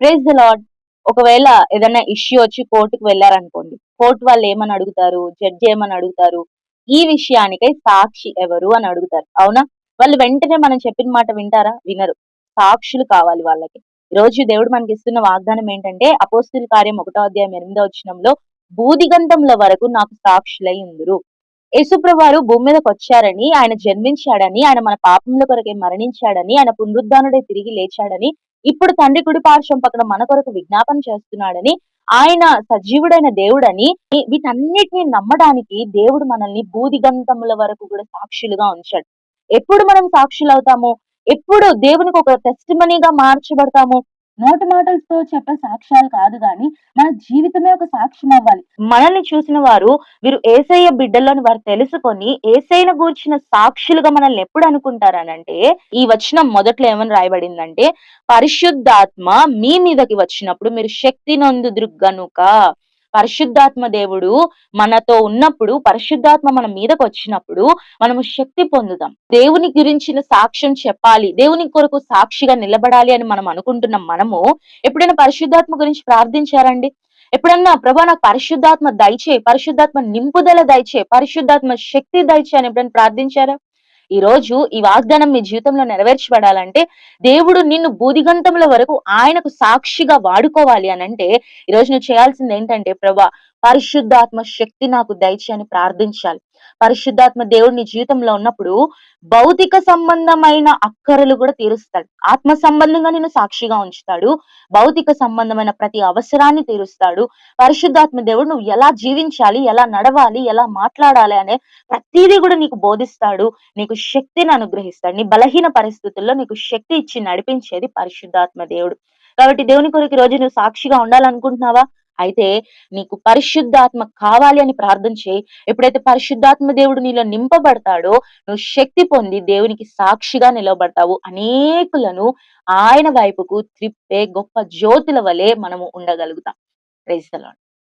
Praise the lord. ఒకవేళ ఏదైనా issue వచ్చి కోర్టుకు వెళ్లారనుకోండి. కోర్టు వాళ్ళు ఏమని అడుగుతారు? జడ్జి ఏమని అడుగుతారు? ఈ విషయానికై సాక్షి ఎవరు అని అడుగుతారు. అవునా? వాళ్ళు వెంటనే మనం చెప్పిన మాట వింటారా? వినరు. సాక్షులు కావాలి వాళ్ళకి. ఈరోజు దేవుడు మనకిస్తున్న వాగ్దానం ఏంటంటే అపోస్తుల కార్యం 1 అధ్యాయం 8 వచనంలో భూదిగంతముల వరకు నాకు సాక్షులై ఉందురు. యేసుప్రభువారు భూమి మీదకొచ్చారని, ఆయన జన్మించాడని, ఆయన మన పాపముల కొరకై మరణించాడని, ఆయన పునరుద్ధానుడై తిరిగి లేచాడని, ఇప్పుడు తండ్రి కుడి పార్శ్వం పక్కన మన కొరకు విజ్ఞాపన చేస్తున్నాడని, ఆయన సజీవుడైన దేవుడని, వీటన్నిటిని నమ్మడానికి దేవుడు మనల్ని భూదిగంతముల వరకు కూడా సాక్షులుగా ఉంచాడు. ఎప్పుడు మనం సాక్షులవుతాము? ఎప్పుడు దేవునికి ఒక టెస్టిమనీగా మార్చబడతాము? నోటి మాటలతో చెప్పే సాక్ష్యాలు కాదు గాని, మన జీవితమే ఒక సాక్ష్యం అవ్వాలి. మనల్ని చూసిన వారు వీరు యేసయ్య బిడ్డలు అని వారు తెలుసుకొని యేసయ్యను గూర్చిన సాక్షులుగా మనల్ని ఎప్పుడు అనుకుంటారనంటే, ఈ వచనం మొదట్లో ఏమని రాయబడిందంటే, పరిశుద్ధాత్మ మీ మీదకి వచ్చినప్పుడు మీరు శక్తి నొందుదురు గనుక. పరిశుద్ధాత్మ దేవుడు మనతో ఉన్నప్పుడు, పరిశుద్ధాత్మ మన మీదకి వచ్చినప్పుడు మనము శక్తి పొందుతాం. దేవుని గురించిన సాక్ష్యం చెప్పాలి, దేవుని కొరకు సాక్షిగా నిలబడాలి అని మనం అనుకుంటున్నాం. మనము ఎప్పుడైనా పరిశుద్ధాత్మ గురించి ప్రార్థించారండి? ఎప్పుడన్నా ప్రభా నాకు పరిశుద్ధాత్మ దయచేయి, పరిశుద్ధాత్మ నింపుదల దయచేయి, పరిశుద్ధాత్మ శక్తి దయచేయి అని ఎప్పుడైనా ప్రార్థించారా? ఈ రోజు ఈ వాగ్దానం మీ జీవితంలో నెరవేర్చబడాలంటే దేవుడు నిన్ను భూదిగంతముల వరకు ఆయనకు సాక్షిగా వాడుకోవాలి అనంటే ఈ రోజు నువ్వు చేయాల్సింది ఏంటంటే, ప్రభా పరిశుద్ధాత్మ శక్తి నాకు దయచేయి అని ప్రార్థించాలి. పరిశుద్ధాత్మ దేవుడు నీ జీవితంలో ఉన్నప్పుడు భౌతిక సంబంధమైన అక్కరలు కూడా తీరుస్తాడు. ఆత్మ సంబంధంగా నిన్ను సాక్షిగా ఉంచుతాడు. భౌతిక సంబంధమైన ప్రతి అవసరాన్ని తీరుస్తాడు. పరిశుద్ధాత్మ దేవుడు నువ్వు ఎలా జీవించాలి, ఎలా నడవాలి, ఎలా మాట్లాడాలి అనే ప్రతిదీ కూడా నీకు బోధిస్తాడు. నీకు శక్తిని అనుగ్రహిస్తాడు. నీ బలహీన పరిస్థితుల్లో నీకు శక్తి ఇచ్చి నడిపించేది పరిశుద్ధాత్మ దేవుడు. కాబట్టి దేవుని కొరకు ఈ రోజు నువ్వు సాక్షిగా ఉండాలనుకుంటున్నావా? అయితే నీకు పరిశుద్ధాత్మ కావాలి అని ప్రార్థన చేయి. ఎప్పుడైతే పరిశుద్ధాత్మ దేవుడు నీలో నింపబడతాడో నువ్వు శక్తి పొంది దేవునికి సాక్షిగా నిలవబడతావు. అనేకులను ఆయన వైపుకు త్రిప్పే గొప్ప జ్యోతుల వలె మనము ఉండగలుగుతాం. Praise the lord.